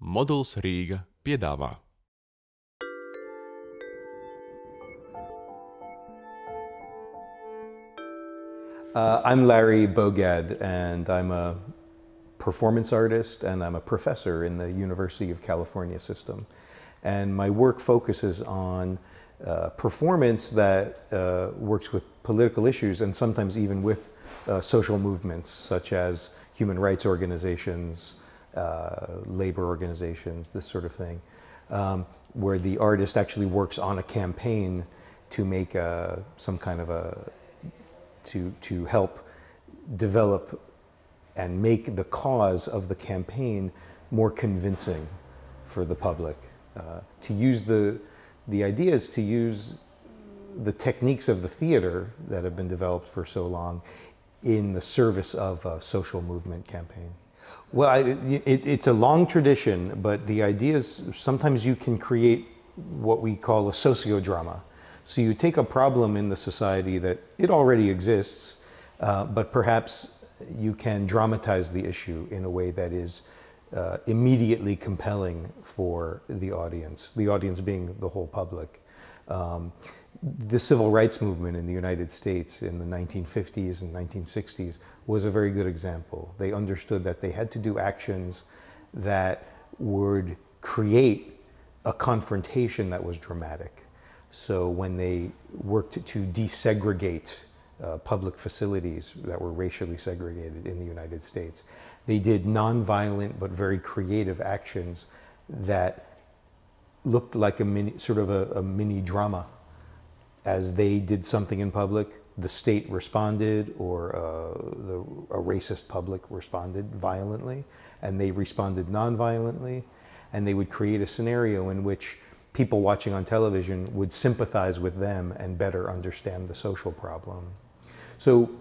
Moduls Rīga piedāvā. I'm Larry Bogad, and I'm a performance artist, and I'm a professor in the University of California system. And my work focuses on performance that works with political issues and sometimes even with social movements such as human rights organizations, labor organizations, this sort of thing, where the artist actually works on a campaign to make some kind of to help develop and make the cause of the campaign more convincing for the public. The idea is to use the techniques of the theater that have been developed for so long in the service of a social movement campaign. Well, it's a long tradition, but the idea is sometimes you can create what we call a sociodrama. So you take a problem in the society that it already exists, but perhaps you can dramatize the issue in a way that is immediately compelling for the audience being the whole public. The civil rights movement in the United States in the 1950s and 1960s was a very good example. They understood that they had to do actions that would create a confrontation that was dramatic. So when they worked to desegregate public facilities that were racially segregated in the United States, they did nonviolent but very creative actions that looked like a mini drama. As they did something in public, the state responded, or a racist public responded violently, and they responded non-violently, and they would create a scenario in which people watching on television would sympathize with them and better understand the social problem. So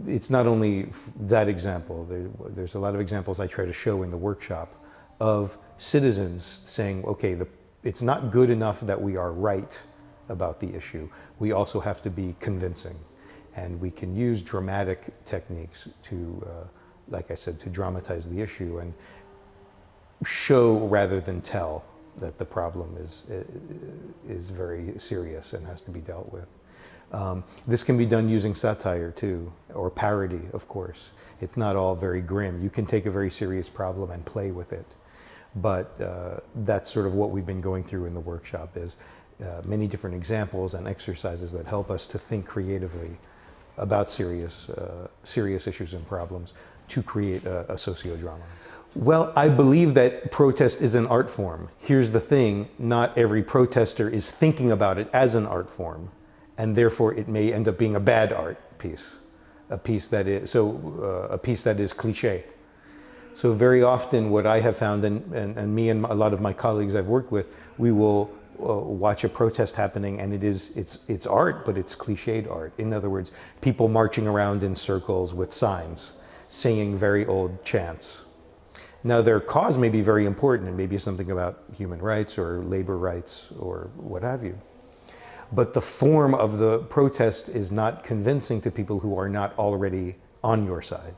it's not only that example. There's a lot of examples I try to show in the workshop of citizens saying, okay, it's not good enough that we are right about the issue. We also have to be convincing. And we can use dramatic techniques to, like I said, to dramatize the issue and show rather than tell that the problem is very serious and has to be dealt with. This can be done using satire too, or parody, of course. It's not all very grim. You can take a very serious problem and play with it. But that's sort of what we've been going through in the workshop, is many different examples and exercises that help us to think creatively about serious issues and problems to create a sociodrama. Well, I believe that protest is an art form. Here's the thing, not every protester is thinking about it as an art form, and therefore it may end up being a bad art piece, a piece that is cliché. So very often what I have found, and me and a lot of my colleagues I've worked with, we will watch a protest happening, and it's art, but it's cliched art. In other words, people marching around in circles with signs, singing very old chants. Now their cause may be very important, and maybe something about human rights or labor rights or what have you. But the form of the protest is not convincing to people who are not already on your side.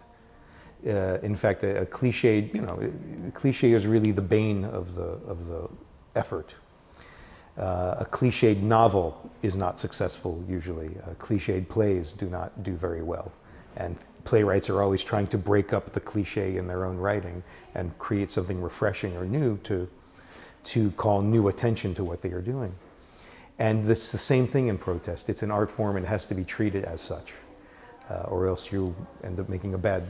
In fact, a cliche, a cliche is really the bane of the effort. A cliched novel is not successful usually. Cliched plays do not do very well. And playwrights are always trying to break up the cliche in their own writing and create something refreshing or new to call new attention to what they are doing. And this is the same thing in protest. It's an art form and it has to be treated as such, or else you end up making a bad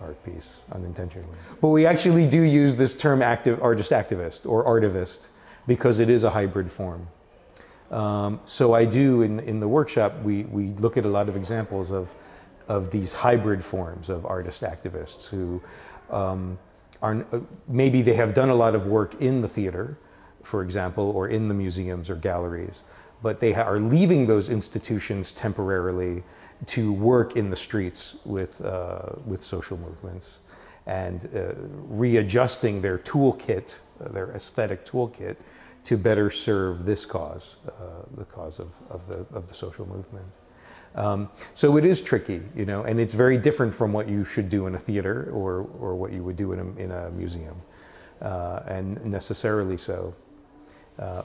art piece unintentionally. But we actually do use this term artist activist or artivist because it is a hybrid form. So I do, in the workshop, we look at a lot of examples of these hybrid forms of artist activists who maybe they have done a lot of work in the theater, for example, or in the museums or galleries, but they are leaving those institutions temporarily to work in the streets with social movements and readjusting their toolkit, their aesthetic toolkit, to better serve this cause, the cause of the social movement. So it is tricky, and it's very different from what you should do in a theater or what you would do in a museum. and necessarily so.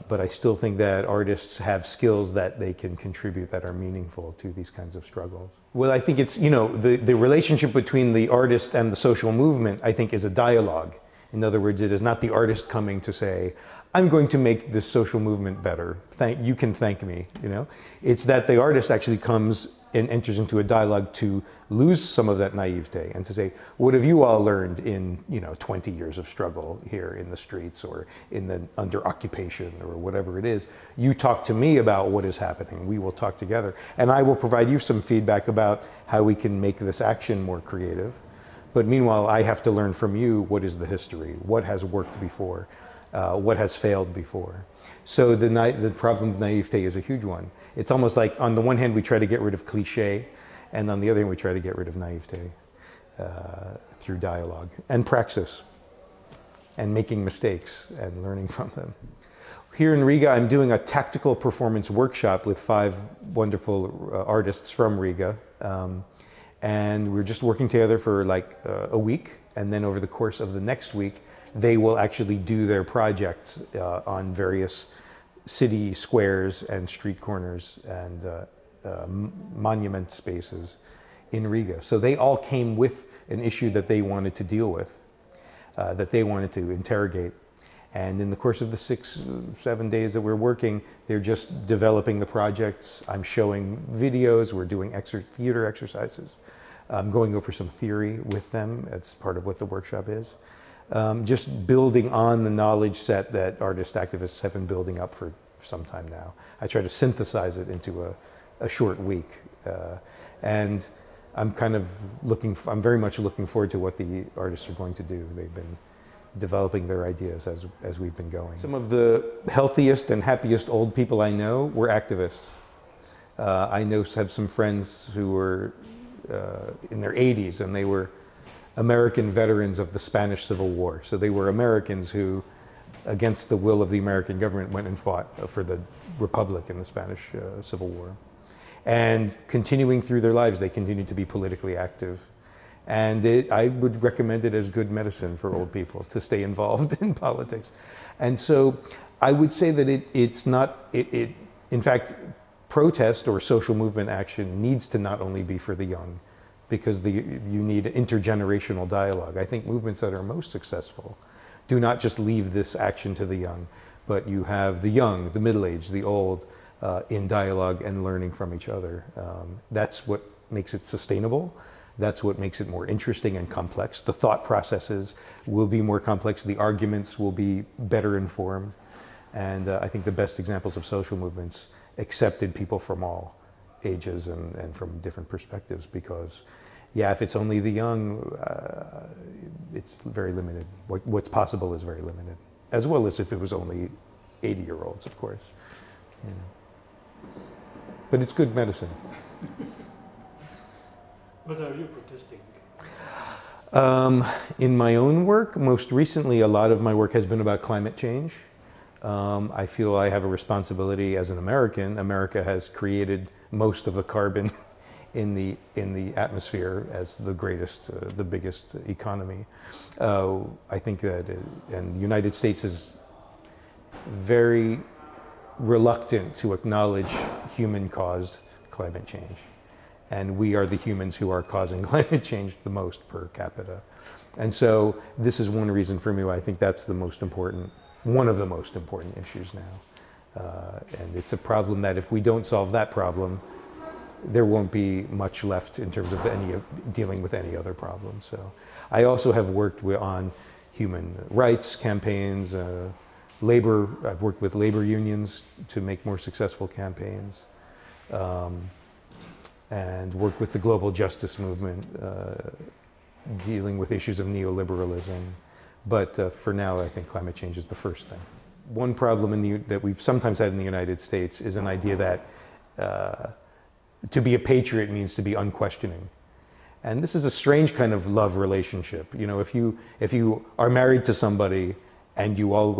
But I still think that artists have skills that they can contribute that are meaningful to these kinds of struggles. Well, I think it's, the relationship between the artist and the social movement, I think, is a dialogue. In other words, it is not the artist coming to say, I'm going to make this social movement better. You can thank me, It's that the artist actually comes and enters into a dialogue to lose some of that naivete and to say, what have you all learned in 20 years of struggle here in the streets or under occupation or whatever it is? You talk to me about what is happening. We will talk together. And I will provide you some feedback about how we can make this action more creative. But meanwhile, I have to learn from you what is the history, what has worked before, what has failed before. So the problem of naivete is a huge one. It's almost like, on the one hand, we try to get rid of cliche, and on the other hand, we try to get rid of naivete through dialogue and praxis and making mistakes and learning from them. Here in Riga, I'm doing a tactical performance workshop with 5 wonderful artists from Riga. And we're just working together for like a week, and then over the course of the next week, they will actually do their projects on various city squares and street corners and monument spaces in Riga. So they all came with an issue that they wanted to deal with, that they wanted to interrogate. And in the course of the 6-7 days that we're working, they're just developing the projects. I'm showing videos, we're doing theater exercises. I'm going over some theory with them. That's part of what the workshop is. Just building on the knowledge set that artist activists have been building up for some time now. I try to synthesize it into a short week. And I'm I'm very much looking forward to what the artists are going to do. They've been developing their ideas as we've been going. Some of the healthiest and happiest old people I know were activists. I have some friends who were in their 80s, and they were American veterans of the Spanish Civil War. So they were Americans who, against the will of the American government, went and fought for the Republic in the Spanish Civil War. And continuing through their lives, they continued to be politically active. And I would recommend it as good medicine for old people to stay involved in politics. And so I would say that in fact, protest or social movement action needs to not only be for the young, because you need intergenerational dialogue. I think movements that are most successful do not just leave this action to the young, but you have the young, the middle-aged, the old in dialogue and learning from each other. That's what makes it sustainable. That's what makes it more interesting and complex. The thought processes will be more complex. The arguments will be better informed. And I think the best examples of social movements accepted people from all ages and from different perspectives, because, yeah, if it's only the young, it's very limited. What's possible is very limited, as well as if it was only 80-year-olds, of course. But it's good medicine. What are you protesting? In my own work, most recently, a lot of my work has been about climate change. I feel I have a responsibility as an American. America has created most of the carbon in the atmosphere as the biggest economy. I think that, and the United States is very reluctant to acknowledge human-caused climate change. And we are the humans who are causing climate change the most per capita. And so this is one reason for me why I think that's one of the most important issues now. And it's a problem that if we don't solve that problem, there won't be much left in terms of dealing with any other problem. So I also have worked on human rights campaigns, labor. I've worked with labor unions to make more successful campaigns. And work with the global justice movement, dealing with issues of neoliberalism. But for now, I think climate change is the first thing. One problem that we've sometimes had in the United States is an idea that to be a patriot means to be unquestioning. And this is a strange kind of love relationship. You know, if you are married to somebody and you love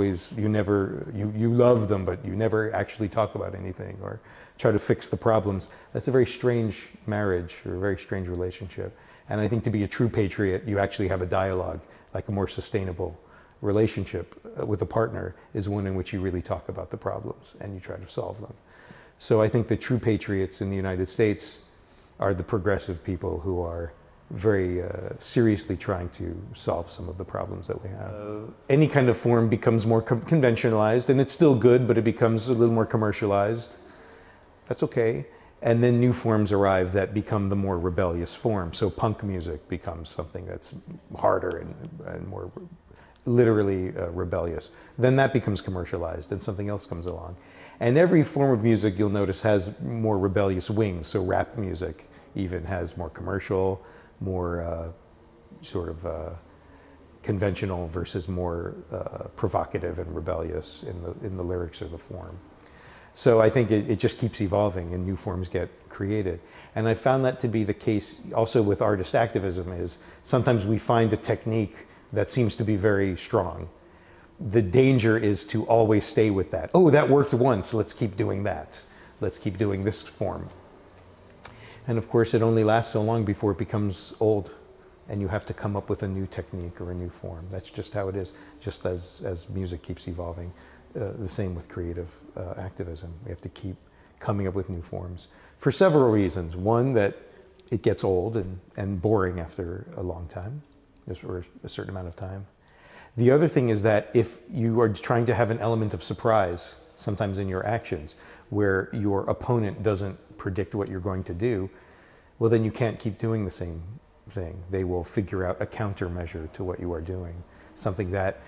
them, but you never actually talk about anything or try to fix the problems, that's a very strange marriage or a very strange relationship. And I think to be a true patriot, you actually have a dialogue, like a more sustainable relationship with a partner is one in which you really talk about the problems and you try to solve them. So I think the true patriots in the United States are the progressive people who are very seriously trying to solve some of the problems that we have. Any kind of form becomes more conventionalized, and it's still good, but it becomes a little more commercialized. That's okay. And then new forms arrive that become the more rebellious form. So punk music becomes something that's harder and more literally rebellious. Then that becomes commercialized and something else comes along. And every form of music, you'll notice, has more rebellious wings. So rap music even has more commercial, more conventional versus more provocative and rebellious in the lyrics or the form. So I think it just keeps evolving and new forms get created. And I found that to be the case also with artist activism. Is sometimes we find a technique that seems to be very strong. The danger is to always stay with that. Oh, that worked once, let's keep doing that. Let's keep doing this form. And of course, it only lasts so long before it becomes old and you have to come up with a new technique or a new form. That's just how it is, just as music keeps evolving. The same with creative activism. We have to keep coming up with new forms for several reasons. One, that it gets old and boring after a long time, or a certain amount of time. The other thing is that if you are trying to have an element of surprise, sometimes in your actions, where your opponent doesn't predict what you're going to do, well, then you can't keep doing the same thing. They will figure out a countermeasure to what you are doing, something that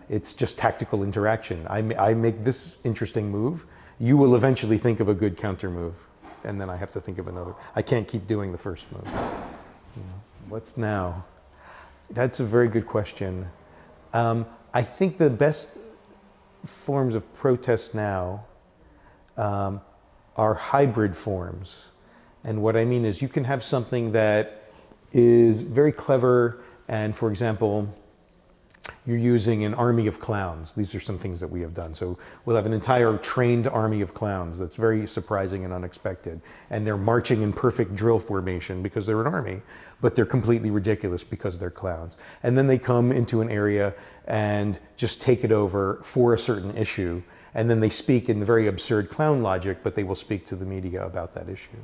it's just tactical interaction. I make this interesting move, you will eventually think of a good counter move, and then I have to think of another. I can't keep doing the first move. You know, what's now? That's a very good question. I think the best forms of protest now are hybrid forms. And what I mean is you can have something that is very clever and, for example, you're using an army of clowns. These are some things that we have done. So we'll have an entire trained army of clowns that's very surprising and unexpected. And they're marching in perfect drill formation because they're an army, but they're completely ridiculous because they're clowns. And then they come into an area and just take it over for a certain issue. And then they speak in very absurd clown logic, but they will speak to the media about that issue.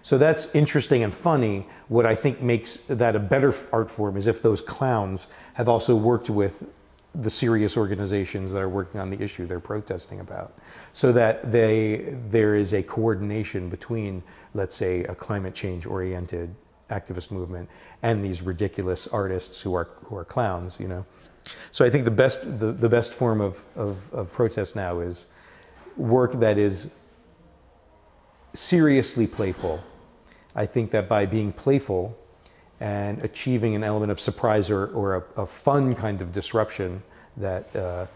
So that's interesting and funny. What I think makes that a better art form is if those clowns have also worked with the serious organizations that are working on the issue they're protesting about, so that there is a coordination between, let's say, a climate change oriented activist movement and these ridiculous artists who are clowns, you know. So I think the best form of protest now is work that is seriously playful. I think that by being playful and achieving an element of surprise or a fun kind of disruption, that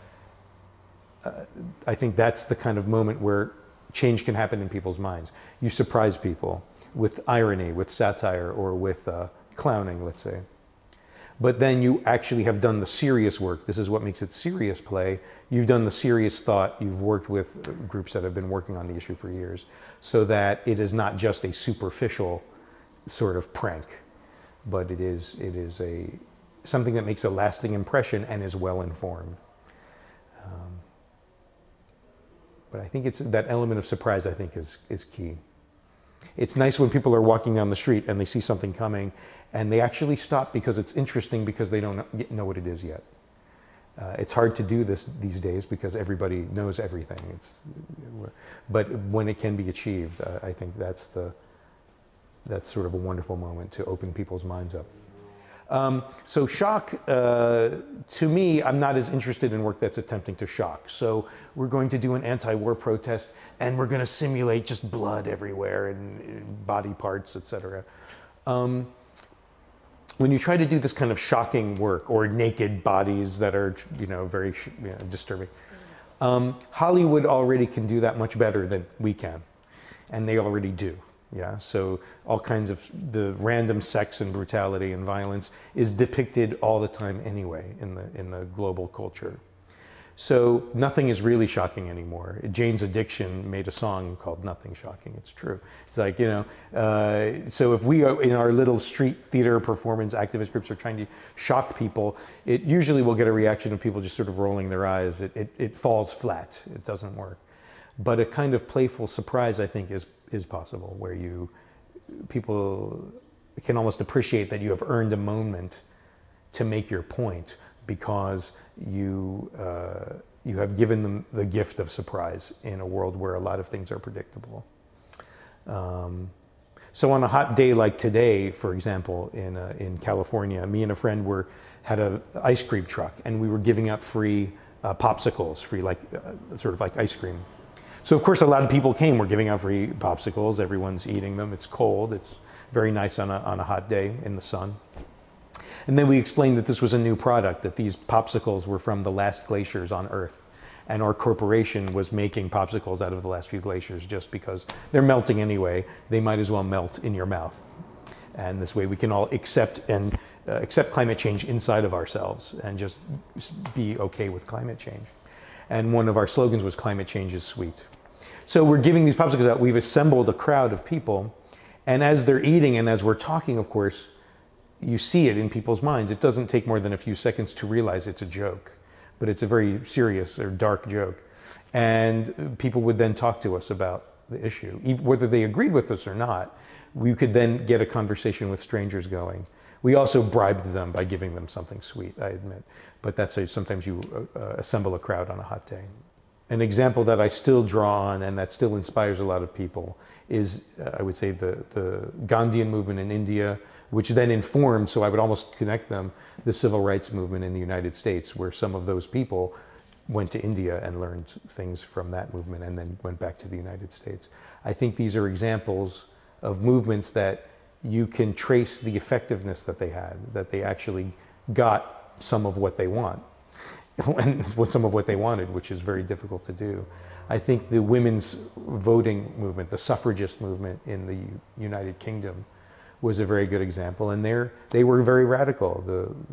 I think that's the kind of moment where change can happen in people's minds. You surprise people with irony, with satire, or with clowning, let's say. But then you actually have done the serious work. This is what makes it serious play. You've done the serious thought. You've worked with groups that have been working on the issue for years, so that it is not just a superficial sort of prank, but it is something that makes a lasting impression and is well informed. But I think it's that element of surprise, I think, is key. It's nice when people are walking down the street and they see something coming and they actually stop because it's interesting, because they don't know what it is yet. It's hard to do this these days because everybody knows everything. But when it can be achieved, I think that's sort of a wonderful moment to open people's minds up. So shock, to me, I'm not as interested in work that's attempting to shock. So we're going to do an anti-war protest and we're going to simulate just blood everywhere and body parts, etc. When you try to do this kind of shocking work, or naked bodies that are, very disturbing, Hollywood already can do that much better than we can, and they already do. Yeah, so all kinds of the random sex and brutality and violence is depicted all the time anyway in the global culture. So nothing is really shocking anymore. Jane's Addiction made a song called Nothing Shocking. It's true. It's like, so if we are in our little street theater performance activist groups are trying to shock people, it usually will get a reaction of people just sort of rolling their eyes. It falls flat. It doesn't work. But a kind of playful surprise, I think, is possible, where people can almost appreciate that you have earned a moment to make your point, because you have given them the gift of surprise in a world where a lot of things are predictable. So on a hot day like today, for example, in California, me and a friend had an ice cream truck, and we were giving out free popsicles, sort of like ice cream. So of course a lot of people came. We're giving out free popsicles. Everyone's eating them. It's cold. It's very nice on a hot day in the sun. And then we explained that this was a new product, that these popsicles were from the last glaciers on Earth. And our corporation was making popsicles out of the last few glaciers just because they're melting anyway. They might as well melt in your mouth. And this way we can all accept climate change inside of ourselves and just be okay with climate change. And one of our slogans was "Climate change is sweet." So we're giving these popsicles out. We've assembled a crowd of people. And as they're eating and as we're talking, of course, you see it in people's minds. It doesn't take more than a few seconds to realize it's a joke, but it's a very serious or dark joke. And people would then talk to us about the issue. Whether they agreed with us or not, we could then get a conversation with strangers going. We also bribed them by giving them something sweet, I admit. But sometimes you assemble a crowd on a hot day. An example that I still draw on and that still inspires a lot of people is, I would say, the Gandhian movement in India, which then informed, so I would almost connect them, the civil rights movement in the United States, where some of those people went to India and learned things from that movement and then went back to the United States. I think these are examples of movements that you can trace the effectiveness that they had, that they actually got some of what they want, and some of what they wanted, which is very difficult to do. I think the women's voting movement, the suffragist movement in the United Kingdom, was a very good example, and they were very radical.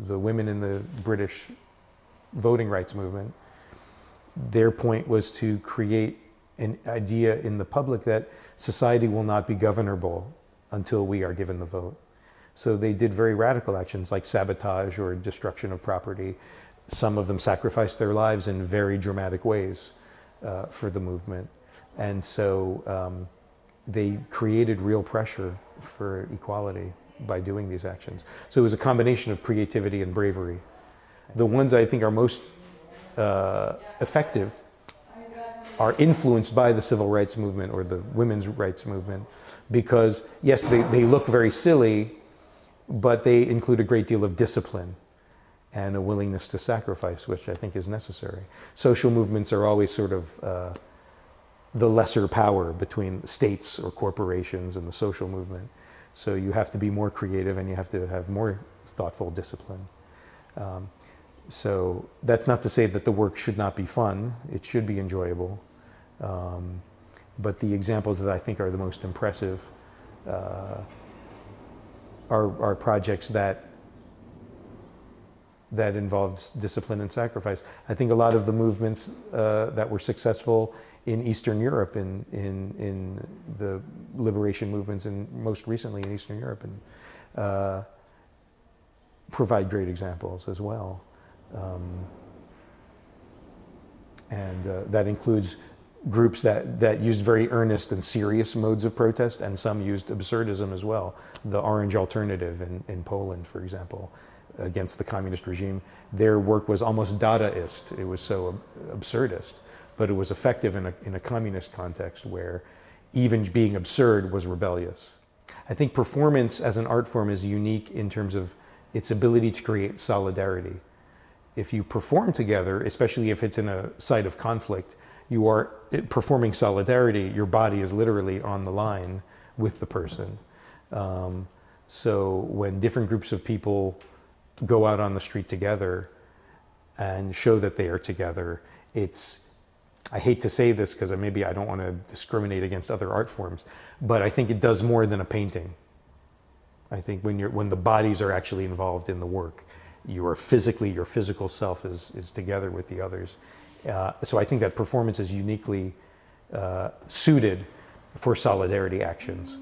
The women in the British voting rights movement, their point was to create an idea in the public that society will not be governable until we are given the vote. So they did very radical actions like sabotage or destruction of property. Some of them sacrificed their lives in very dramatic ways for the movement. And so they created real pressure for equality by doing these actions. So it was a combination of creativity and bravery. The ones I think are most effective are influenced by the civil rights movement or the women's rights movement, because yes, they look very silly, but they include a great deal of discipline and a willingness to sacrifice, which I think is necessary. Social movements are always sort of the lesser power between states or corporations and the social movement. So you have to be more creative and you have to have more thoughtful discipline. So that's not to say that the work should not be fun. It should be enjoyable. But the examples that I think are the most impressive are projects that involves discipline and sacrifice. I think a lot of the movements that were successful in Eastern Europe, in the liberation movements, and most recently in Eastern Europe, and provide great examples as well. That includes groups that used very earnest and serious modes of protest, and some used absurdism as well. The Orange Alternative in Poland, for example, against the communist regime, their work was almost Dadaist. It was so absurdist, but it was effective in a communist context where even being absurd was rebellious. I think performance as an art form is unique in terms of its ability to create solidarity. If you perform together, especially if it's in a site of conflict, you are performing solidarity. Your body is literally on the line with the person. So when different groups of people go out on the street together and show that they are together, I hate to say this because maybe I don't want to discriminate against other art forms, but I think it does more than a painting. I think when the bodies are actually involved in the work, your physical self is together with the others. So I think that performance is uniquely suited for solidarity actions.